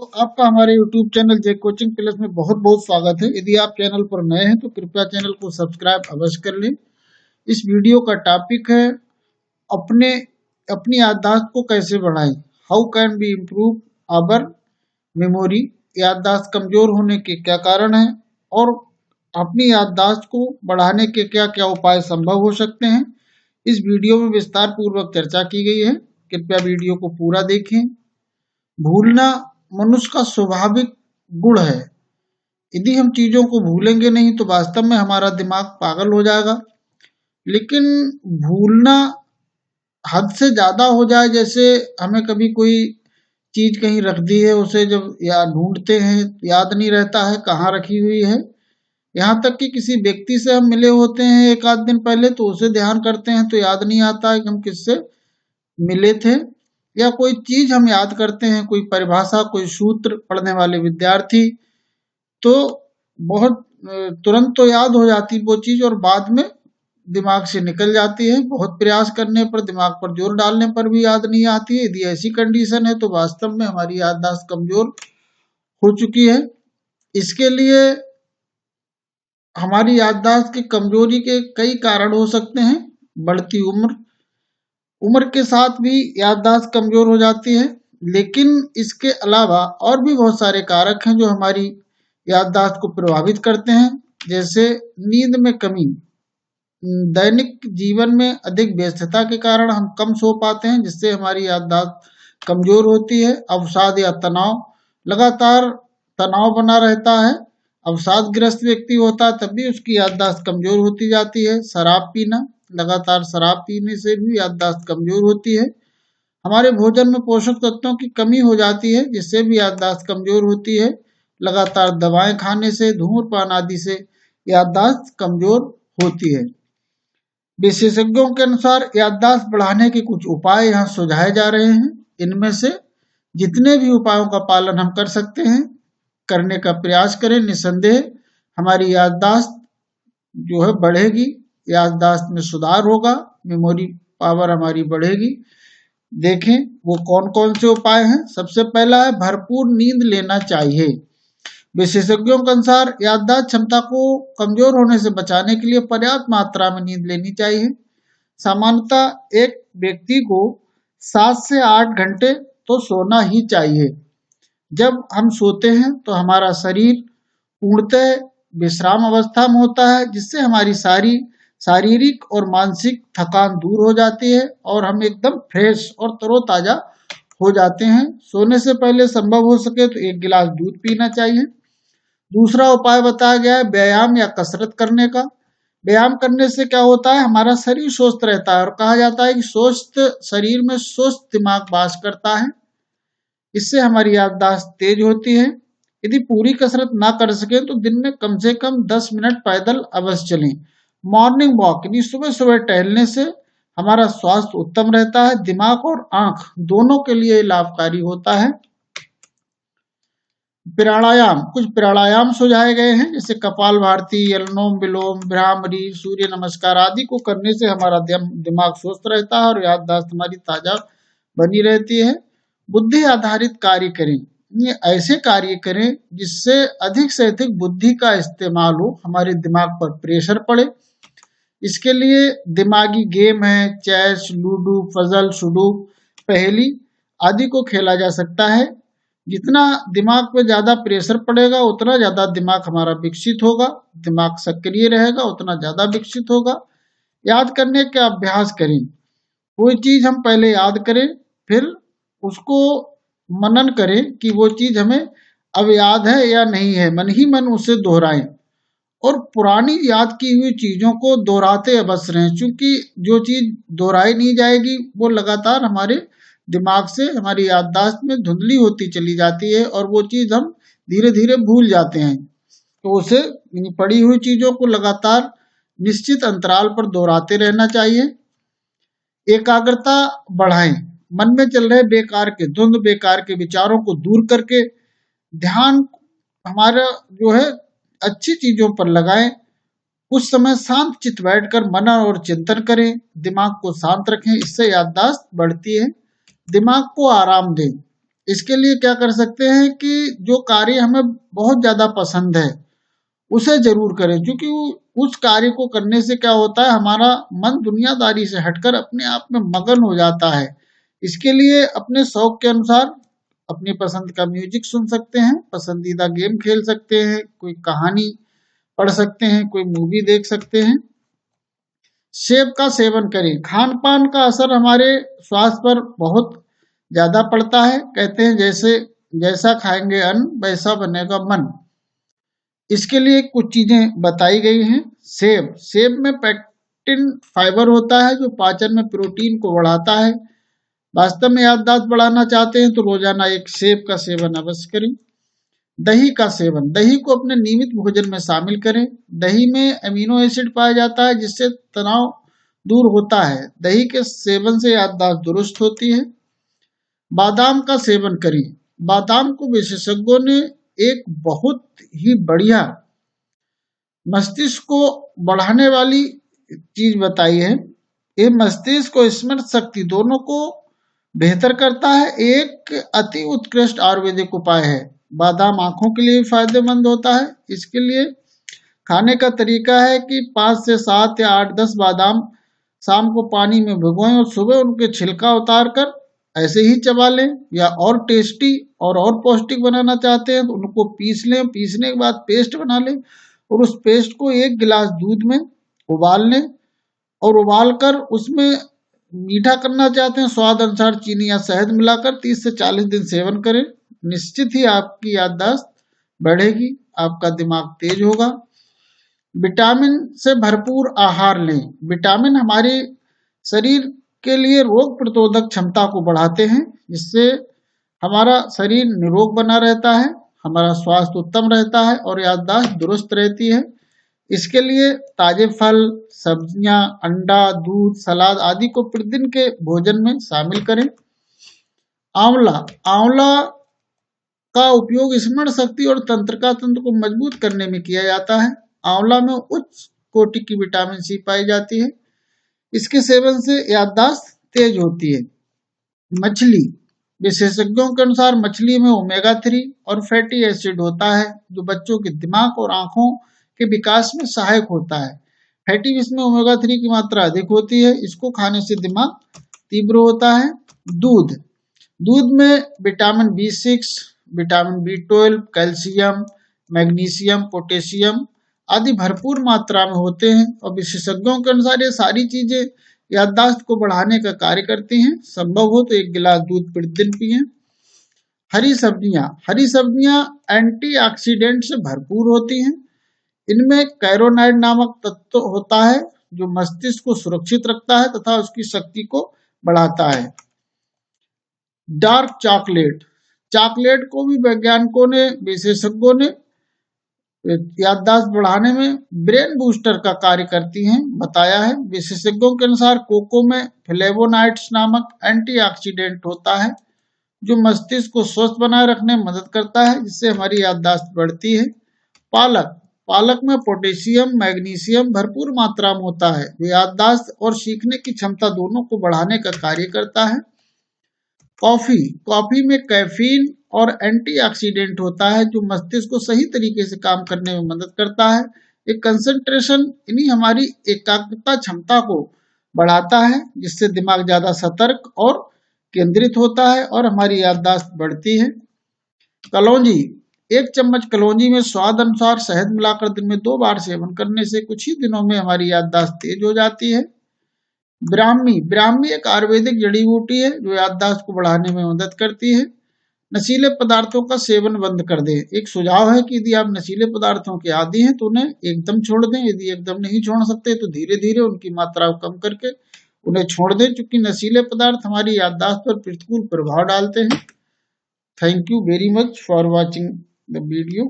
तो आपका हमारे YouTube चैनल जे कोचिंग प्लस में बहुत बहुत स्वागत है। यदि आप चैनल पर नए हैं तो कृपया चैनल को सब्सक्राइब अवश्य कर लें। इस वीडियो का टॉपिक है अपने अपनी याददाश्त को कैसे बढ़ाएं। How can be improve our memory. याददाश्त कमजोर होने के क्या कारण हैं और अपनी याददाश्त को बढ़ाने के क्या क्या उपाय संभव हो सकते हैं। इस वीडियो में विस्तार पूर्वक चर्चा की गई है। कृपया वीडियो को पूरा देखें। भूलना मनुष्य का स्वाभाविक गुण है। यदि हम चीजों को भूलेंगे नहीं तो वास्तव में हमारा दिमाग पागल हो जाएगा। लेकिन भूलना हद से ज्यादा हो जाए, जैसे हमें कभी कोई चीज कहीं रख दी है, उसे जब या ढूंढते हैं याद नहीं रहता है कहाँ रखी हुई है। यहाँ तक कि किसी व्यक्ति से हम मिले होते हैं एक आध दिन पहले तो उसे ध्यान करते हैं तो याद नहीं आता है कि हम किससे मिले थे। या कोई चीज हम याद करते हैं, कोई परिभाषा, कोई सूत्र पढ़ने वाले विद्यार्थी तो बहुत तुरंत तो याद हो जाती वो चीज और बाद में दिमाग से निकल जाती है। बहुत प्रयास करने पर, दिमाग पर जोर डालने पर भी याद नहीं आती है। यदि ऐसी कंडीशन है तो वास्तव में हमारी याददाश्त कमजोर हो चुकी है। इसके लिए हमारी याददाश्त की कमजोरी के कई कारण हो सकते हैं। बढ़ती उम्र के साथ भी याददाश्त कमजोर हो जाती है। लेकिन इसके अलावा और भी बहुत सारे कारक हैं जो हमारी याददाश्त को प्रभावित करते हैं, जैसे नींद में कमी। दैनिक जीवन में अधिक व्यस्तता के कारण हम कम सो पाते हैं, जिससे हमारी याददाश्त कमजोर होती है। अवसाद या तनाव, लगातार तनाव बना रहता है। अवसादग्रस्त व्यक्ति होता है तब भी उसकी याददाश्त कमजोर होती जाती है। शराब पीना, लगातार शराब पीने से भी याददाश्त कमजोर होती है। हमारे भोजन में पोषक तत्वों की कमी हो जाती है, जिससे भी याददाश्त कमजोर होती है। लगातार दवाएं खाने से, धूम्रपान आदि से याददाश्त कमजोर होती है। विशेषज्ञों के अनुसार याददाश्त बढ़ाने के कुछ उपाय यहाँ सुझाए जा रहे हैं। इनमें से जितने भी उपायों का पालन हम कर सकते हैं करने का प्रयास करें। निसंदेह हमारी याददाश्त जो है बढ़ेगी, याददाश्त में सुधार होगा, मेमोरी पावर हमारी बढ़ेगी। देखें वो कौन कौन से उपाय हैं। सबसे पहला है भरपूर नींद लेना चाहिए। विशेषज्ञों के अनुसार याददाश्त क्षमता को कमजोर होने से बचाने के लिए पर्याप्त मात्रा में नींद लेनी चाहिए। सामान्यतः एक व्यक्ति को 7 से 8 घंटे तो सोना ही चाहिए। जब हम सोते हैं तो हमारा शरीर पूर्णतः विश्राम अवस्था में होता है, जिससे हमारी सारी शारीरिक और मानसिक थकान दूर हो जाती है और हम एकदम फ्रेश और तरोताजा हो जाते हैं। सोने से पहले संभव हो सके तो 1 गिलास दूध पीना चाहिए। दूसरा उपाय बताया गया है व्यायाम या कसरत करने का। व्यायाम करने से क्या होता है, हमारा शरीर स्वस्थ रहता है और कहा जाता है कि स्वस्थ शरीर में स्वस्थ दिमाग वास करता है। इससे हमारी याददाश्त तेज होती है। यदि पूरी कसरत ना कर सके तो दिन में कम से कम 10 मिनट पैदल अवश्य चलें। मॉर्निंग वॉक यानी सुबह सुबह टहलने से हमारा स्वास्थ्य उत्तम रहता है। दिमाग और आंख दोनों के लिए लाभकारी होता है। प्राणायाम, कुछ प्राणायाम सुझाए गए हैं, जैसे कपालभाति, अनुलोम विलोम, भ्रामरी, सूर्य नमस्कार आदि को करने से हमारा दिमाग स्वस्थ रहता है और याददाश्त हमारी ताजा बनी रहती है। बुद्धि आधारित कार्य करें, ये ऐसे कार्य करें जिससे अधिक से अधिक बुद्धि का इस्तेमाल हो, हमारे दिमाग पर प्रेशर पड़े। इसके लिए दिमागी गेम है, चेस, लूडो, पजल, सुडोकू, पहेली आदि को खेला जा सकता है। जितना दिमाग पे ज्यादा प्रेशर पड़ेगा उतना ज्यादा दिमाग हमारा विकसित होगा, दिमाग सक्रिय रहेगा उतना ज्यादा विकसित होगा। याद करने का अभ्यास करें। कोई चीज हम पहले याद करें, फिर उसको मनन करें कि वो चीज हमें अब याद है या नहीं है। मन ही मन उसे दोहराएं और पुरानी याद की हुई चीजों को दोहराते अवश्य रहें, क्योंकि जो चीज दोहराई नहीं जाएगी वो लगातार हमारे दिमाग से, हमारी याददाश्त में धुंधली होती चली जाती है और वो चीज हम धीरे धीरे भूल जाते हैं। तो उसे पड़ी हुई चीजों को लगातार निश्चित अंतराल पर दोहराते रहना चाहिए। एकाग्रता बढ़ाएं। मन में चल रहे बेकार के द्वंद, बेकार के विचारों को दूर करके ध्यान हमारा जो है अच्छी चीजों पर लगाएं। कुछ समय शांत चित्त बैठकर मनन और चिंतन करें। दिमाग को शांत रखें, इससे याददाश्त बढ़ती है। दिमाग को आराम दें। इसके लिए क्या कर सकते हैं कि जो कार्य हमें बहुत ज्यादा पसंद है उसे जरूर करें, क्योंकि उस कार्य को करने से क्या होता है, हमारा मन दुनियादारी से हटकर अपने आप में मगन हो जाता है। इसके लिए अपने शौक के अनुसार अपनी पसंद का म्यूजिक सुन सकते हैं, पसंदीदा गेम खेल सकते हैं, कोई कहानी पढ़ सकते हैं, कोई मूवी देख सकते हैं। सेब का सेवन करें। खान पान का असर हमारे स्वास्थ्य पर बहुत ज्यादा पड़ता है। कहते हैं जैसे जैसा खाएंगे अन्न वैसा बनेगा मन। इसके लिए कुछ चीजें बताई गई हैं। सेब, सेब में पेक्टिन फाइबर होता है जो पाचन में प्रोटीन को बढ़ाता है। वास्तव में याददाश्त बढ़ाना चाहते हैं तो रोजाना एक सेब का सेवन अवश्य करें। दही का सेवन, दही को अपने नियमित भोजन में शामिल करें। दही में अमीनो एसिड पाया जाता है जिससे तनाव दूर होता है। दही के सेवन से याददाश्त दुरुस्त होती है। बादाम का सेवन करें। बादाम को विशेषज्ञों ने एक बहुत ही बढ़िया मस्तिष्क को बढ़ाने वाली चीज बताई है। ये मस्तिष्क और स्मृति शक्ति दोनों को बेहतर करता है। एक अति उत्कृष्ट आयुर्वेदिक उपाय है। बादाम आंखों के लिए भी फायदेमंद होता है। इसके लिए खाने का तरीका है कि 5 से 7 या 8-10 बादाम शाम को पानी में भिगोएं और सुबह उनके छिलका उतार कर ऐसे ही चबा लें, या और टेस्टी और पौष्टिक बनाना चाहते हैं तो उनको पीस लें। पीसने के बाद पेस्ट बना लें और उस पेस्ट को 1 गिलास दूध में उबाल लें और उबाल कर उसमें मीठा करना चाहते हैं स्वाद अनुसार चीनी या शहद मिलाकर 30 से 40 दिन सेवन करें। निश्चित ही आपकी याददाश्त बढ़ेगी, आपका दिमाग तेज होगा। विटामिन से भरपूर आहार लें। विटामिन हमारे शरीर के लिए रोग प्रतिरोधक क्षमता को बढ़ाते हैं, जिससे हमारा शरीर निरोग बना रहता है, हमारा स्वास्थ्य उत्तम रहता है और याददाश्त दुरुस्त रहती है। इसके लिए ताजे फल, सब्जियां, अंडा, दूध, सलाद आदि को प्रतिदिन के भोजन में शामिल करें। आंवला, आंवला का उपयोग स्मरण शक्ति और तंत्रिका तंत्र को मजबूत करने में किया जाता है। आंवला में उच्च कोटि की विटामिन सी पाई जाती है। इसके सेवन से याददाश्त तेज होती है। मछली, विशेषज्ञों के अनुसार मछली में ओमेगा 3 और फैटी एसिड होता है जो बच्चों के दिमाग और आंखों के विकास में सहायक होता है। फैटी फिश में ओमेगा 3 की मात्रा अधिक होती है। इसको खाने से दिमाग तीव्र होता है। दूध, दूध में vitamin B6, vitamin B12, calcium, magnesium, potassium आदि भरपूर मात्रा में होते हैं और विशेषज्ञों के अनुसार ये सारी चीजें याददाश्त को बढ़ाने का कार्य करती हैं। संभव हो तो 1 गिलास दूध प्रतिदिन पिएं। हरी सब्जियां, हरी सब्जियां एंटीऑक्सीडेंट से भरपूर होती हैं। इनमें कैरोनाइड नामक तत्व होता है जो मस्तिष्क को सुरक्षित रखता है तथा उसकी शक्ति को बढ़ाता है। डार्क चॉकलेट, चॉकलेट को भी वैज्ञानिकों ने, विशेषज्ञों ने याददाश्त बढ़ाने में ब्रेन बूस्टर का कार्य करती हैं बताया है। विशेषज्ञों के अनुसार कोको में फ्लेवोनाइड्स नामक एंटीऑक्सीडेंट होता है जो मस्तिष्क को स्वस्थ बनाए रखने में मदद करता है, जिससे हमारी याददाश्त बढ़ती है। पालक, पालक में पोटेशियम, मैग्नीशियम भरपूर मात्रा में होता है जो याददाश्त और सीखने की क्षमता दोनों को बढ़ाने का कार्य करता है। कॉफी, कॉफी में कैफीन और एंटीऑक्सीडेंट होता है जो मस्तिष्क को सही तरीके से काम करने में मदद करता है। एक कंसंट्रेशन यानी हमारी एकाग्रता क्षमता को बढ़ाता है जिससे दिमाग ज्यादा सतर्क और केंद्रित होता है और हमारी याददाश्त बढ़ती है। कलौंजी, 1 चम्मच कलौंजी में स्वाद अनुसार शहद मिलाकर दिन में 2 बार सेवन करने से कुछ ही दिनों में हमारी याददाश्त तेज हो जाती है। ब्राह्मी, ब्राह्मी एक आयुर्वेदिक जड़ी बूटी है जो याददाश्त को बढ़ाने में मदद करती है। नशीले पदार्थों का सेवन बंद कर दें। एक सुझाव है कि यदि आप नशीले पदार्थों के आदी हैं तो उन्हें एकदम छोड़ दें। यदि एकदम नहीं छोड़ सकते तो धीरे धीरे उनकी मात्रा को कम करके उन्हें छोड़ दें, क्योंकि नशीले पदार्थ हमारी याददाश्त पर प्रतिकूल प्रभाव डालते हैं। Thank you very much for watching the video.